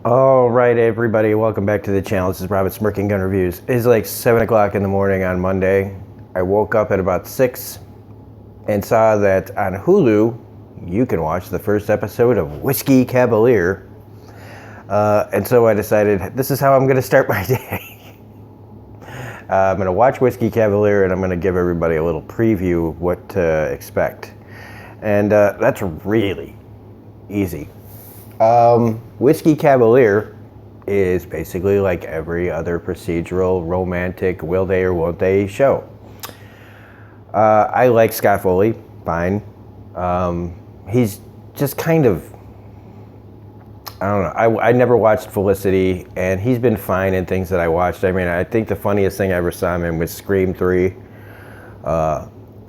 All right, everybody, welcome back to the channel. This is Robert Smirking Gun Reviews. It's like 7 o'clock in the morning on Monday. I woke up at about 6 and saw that on Hulu, you can watch the first episode of Whiskey Cavalier. And so I decided this is how I'm going to start my day. I'm going to watch Whiskey Cavalier and I'm going to give everybody a little preview of what to expect. And that's really easy. Whiskey Cavalier is basically like every other procedural, romantic, will they or won't they show. I like Scott Foley, fine. He's just kind of, I don't know, I never watched Felicity, and he's been fine in things that I watched. I mean, I think the funniest thing I ever saw him in was Scream 3.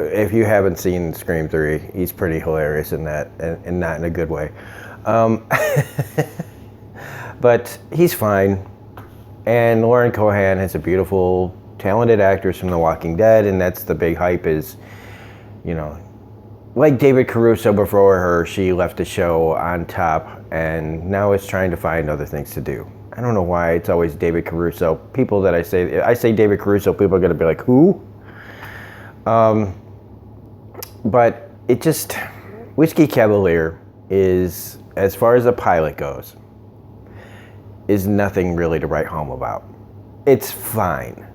If you haven't seen Scream 3, he's pretty hilarious in that, and not in a good way. But he's fine. And Lauren Cohan is a beautiful, talented actress from The Walking Dead, and that's the big hype is, you know, like David Caruso before her, she left the show on top and now is trying to find other things to do. I don't know why it's always David Caruso. People that I say David Caruso, people are going to be like, who? But it just, Whiskey Cavalier is, as far as the pilot goes, is nothing really to write home about. It's fine.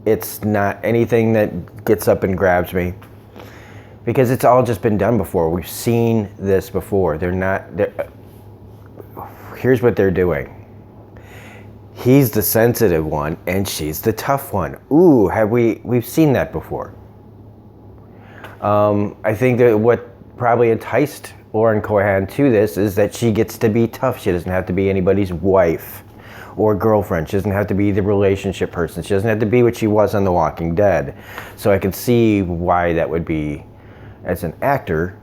It's not anything that gets up and grabs me because it's all just been done before. We've seen this before. Here's what they're doing. He's the sensitive one and she's the tough one. Ooh, we've seen that before. I think that what probably enticed Lauren Cohan to this is that she gets to be tough. She doesn't have to be anybody's wife or girlfriend. She doesn't have to be the relationship person. She doesn't have to be what she was on The Walking Dead. So I can see why that would be, as an actor,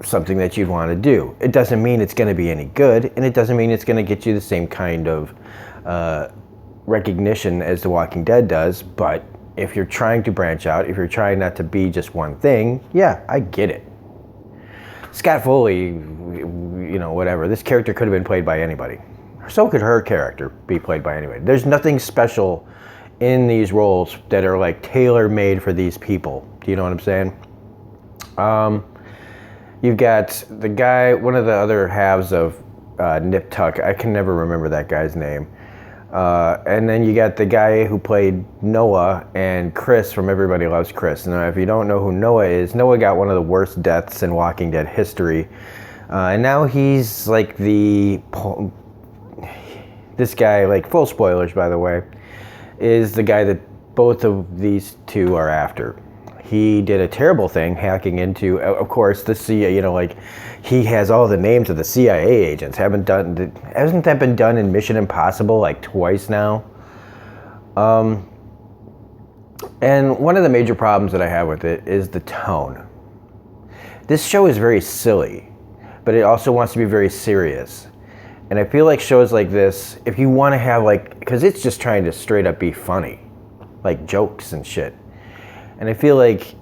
something that you'd want to do. It doesn't mean it's going to be any good, and it doesn't mean it's going to get you the same kind of recognition as The Walking Dead does, but if you're trying to branch out, if you're trying not to be just one thing, yeah, I get it. Scott Foley, whatever. This character could have been played by anybody. So could her character be played by anybody. There's nothing special in these roles that are like tailor-made for these people. Do you know what I'm saying? You've got the guy, one of the other halves of Nip Tuck. I can never remember that guy's name. And then you got the guy who played Noah and Chris from Everybody Loves Chris. Now, if you don't know who Noah is, Noah got one of the worst deaths in Walking Dead history. And now he's like this guy, like full spoilers by the way, is the guy that both of these two are after. He did a terrible thing hacking into, of course, the CIA, he has all the names of the CIA agents. Hasn't that been done in Mission Impossible like twice now? And one of the major problems that I have with it is the tone. This show is very silly, but it also wants to be very serious. And I feel like shows like this, if you want to have because it's just trying to straight up be funny, like jokes and shit. And I feel like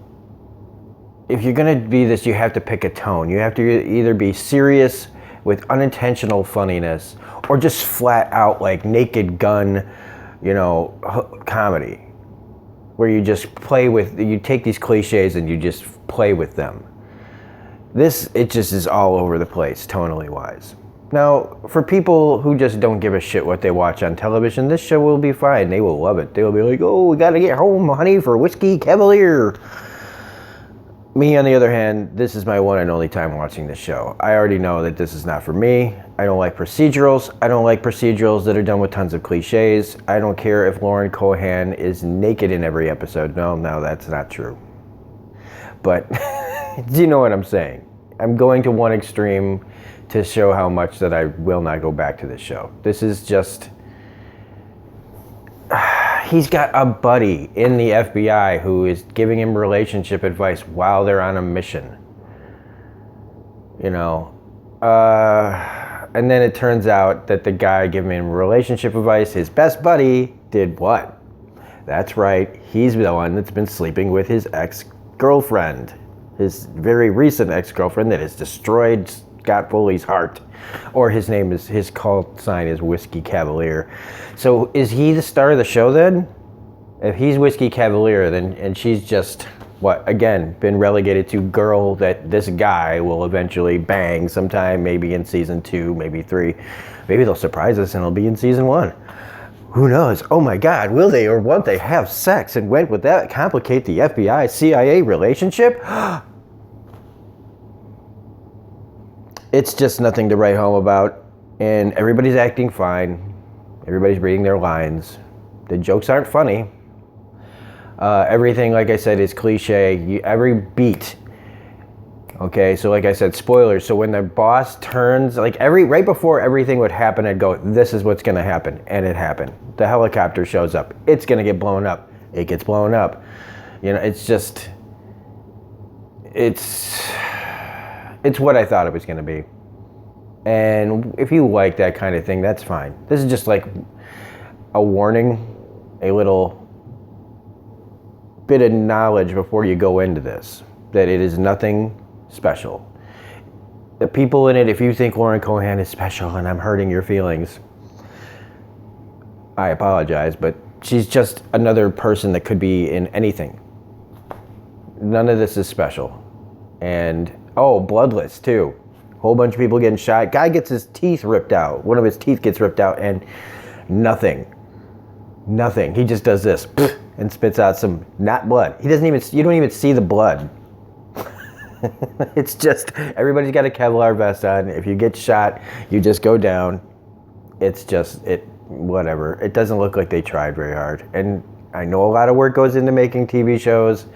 if you're going to be this, you have to pick a tone. You have to either be serious with unintentional funniness or just flat out like Naked Gun, comedy, where you just you take these cliches and you just play with them. It just is all over the place, tonally wise. Now, for people who just don't give a shit what they watch on television, this show will be fine. They will love it. They'll be like, oh, we gotta get home, honey, for Whiskey Cavalier. Me, on the other hand, this is my one and only time watching this show. I already know that this is not for me. I don't like procedurals. I don't like procedurals that are done with tons of cliches. I don't care if Lauren Cohan is naked in every episode. No, that's not true. But, do you know what I'm saying? I'm going to one extreme to show how much that I will not go back to this show. This is just, he's got a buddy in the FBI who is giving him relationship advice while they're on a mission. And then it turns out that the guy giving him relationship advice, his best buddy, did what? That's right, he's the one that's been sleeping with his ex-girlfriend. His very recent ex-girlfriend that has destroyed got Foley's heart. Or his call sign is Whiskey Cavalier. So is he the star of the show then? If he's Whiskey Cavalier, then, and she's just, again, been relegated to girl that this guy will eventually bang sometime, maybe in season 2, maybe 3. Maybe they'll surprise us and it'll be in season 1. Who knows? Oh my God, will they or won't they have sex? And would that complicate the FBI-CIA relationship? It's just nothing to write home about. And everybody's acting fine. Everybody's reading their lines. The jokes aren't funny. Everything, like I said, is cliche. Every beat. Okay, so like I said, spoilers. So when the boss turns, right before everything would happen, I'd go, this is what's gonna happen. And it happened. The helicopter shows up. It's gonna get blown up. It gets blown up. It's just, it's what I thought it was gonna be. And if you like that kind of thing, that's fine. This is just like a warning, a little bit of knowledge before you go into this, that it is nothing special. The people in it, if you think Lauren Cohan is special and I'm hurting your feelings, I apologize, but she's just another person that could be in anything. None of this is special. And, bloodless too. Whole bunch of people getting shot. Guy gets his teeth ripped out. One of his teeth gets ripped out and nothing. He just does this and spits out some, not blood. You don't even see the blood. It's just, everybody's got a Cavalier vest on. If you get shot, you just go down. It's just, whatever. It doesn't look like they tried very hard. And I know a lot of work goes into making TV shows.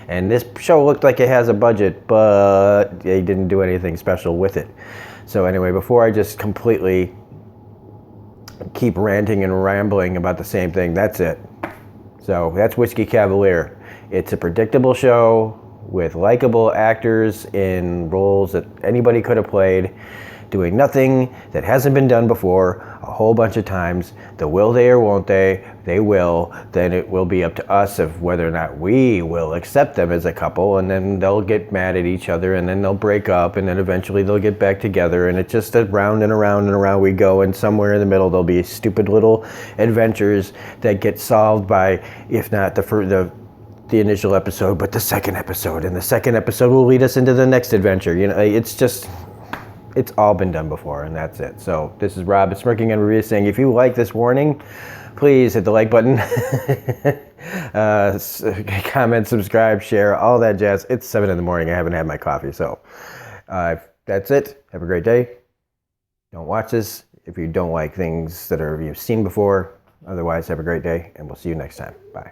And this show looked like it has a budget, but they didn't do anything special with it. So anyway, before I just completely keep ranting and rambling about the same thing, that's it. So that's Whiskey Cavalier. It's a predictable show with likable actors in roles that anybody could have played, doing nothing that hasn't been done before a whole bunch of times. The will they or won't they? They will. Then it will be up to us of whether or not we will accept them as a couple, and then they'll get mad at each other, and then they'll break up, and then eventually they'll get back together, and it's just around and around and around we go, and somewhere in the middle there'll be stupid little adventures that get solved by, if not the initial episode, but the second episode, and the second episode will lead us into the next adventure. It's all been done before, and that's it. So this is Rob at Smirking and Review saying, if you like this warning, please hit the like button, comment, subscribe, share, all that jazz. It's 7 in the morning. I haven't had my coffee. So that's it. Have a great day. Don't watch this if you don't like things that you've seen before. Otherwise, have a great day, and we'll see you next time. Bye.